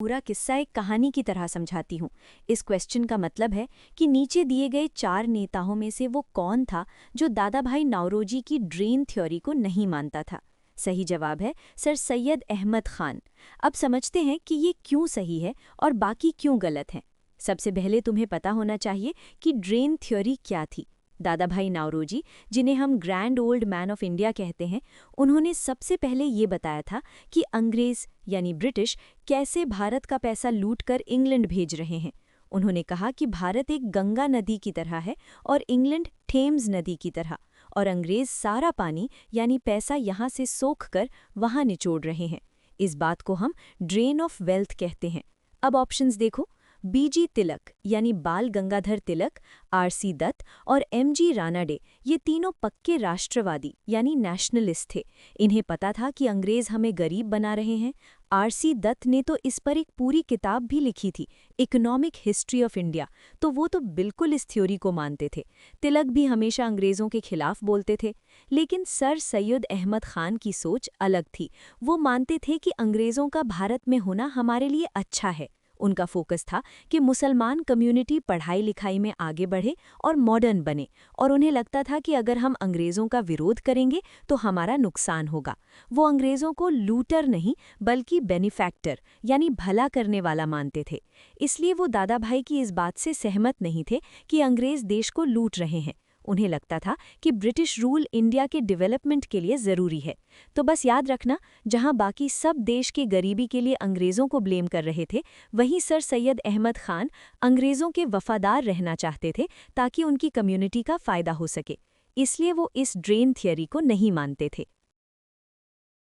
पूरा किस्सा एक कहानी की तरह समझाती हूँ। इस क्वेश्चन का मतलब है कि नीचे दिए गए 4 नेताओं में से वो कौन था जो दादा भाई नौरोजी की ड्रेन थ्योरी को नहीं मानता था। सही जवाब है सर सैयद अहमद खान। अब समझते हैं कि ये क्यों सही है और बाकी क्यों गलत हैं। सबसे पहले तुम्हें पता होना चाहिए कि ड्रेन थ्योरी क्या थी। दादा भाई नौरोजी, जिन्हें हम grand old man of India कहते हैं, उन्होंने सबसे पहले ये बताया था कि अंग्रेज यानी ब्रिटिश कैसे भारत का पैसा लूटकर इंग्लैंड भेज रहे हैं। उन्होंने कहा कि भारत एक गंगा नदी की तरह है और इंग्लैंड थेम्स नदी की तरह, और अंग्रेज सारा पानी यानी पैसा यहाँ से सोखकर वहाँ निचोड़ रहे हैं। इस बात को हम ड्रेन ऑफ वेल्थ कहते हैं। अब ऑप्शंस देखो। बीजी तिलक यानी बाल गंगाधर तिलक, आरसी दत्त और एमजी रानाडे, ये तीनों पक्के राष्ट्रवादी यानी नेशनलिस्ट थे। इन्हें पता था कि अंग्रेज हमें गरीब बना रहे हैं। आरसी दत्त ने तो इस पर एक पूरी किताब भी लिखी थी, इकोनॉमिक हिस्ट्री ऑफ इंडिया, तो वो तो बिल्कुल इस थ्योरी को मानते थे। तिलक भी हमेशा अंग्रेजों के खिलाफ बोलते थे। लेकिन सर सैयद अहमद खान की सोच अलग थी। वो मानते थे कि अंग्रेजों का भारत में होना हमारे लिए अच्छा है। उनका फोकस था कि मुसलमान कम्युनिटी पढ़ाई लिखाई में आगे बढ़े और मॉडर्न बने, और उन्हें लगता था कि अगर हम अंग्रेज़ों का विरोध करेंगे तो हमारा नुकसान होगा। वो अंग्रेज़ों को लूटर नहीं बल्कि बेनिफैक्टर यानी भला करने वाला मानते थे। इसलिए वो दादा भाई की इस बात से सहमत नहीं थे कि अंग्रेज़ देश को लूट रहे हैं। उन्हें लगता था कि ब्रिटिश रूल इंडिया के डेवलपमेंट के लिए ज़रूरी है। तो बस याद रखना, जहां बाकी सब देश की गरीबी के लिए अंग्रेज़ों को ब्लेम कर रहे थे, वहीं सर सैयद अहमद खान अंग्रेज़ों के वफादार रहना चाहते थे ताकि उनकी कम्युनिटी का फ़ायदा हो सके। इसलिए वो इस ड्रेन थियरी को नहीं मानते थे।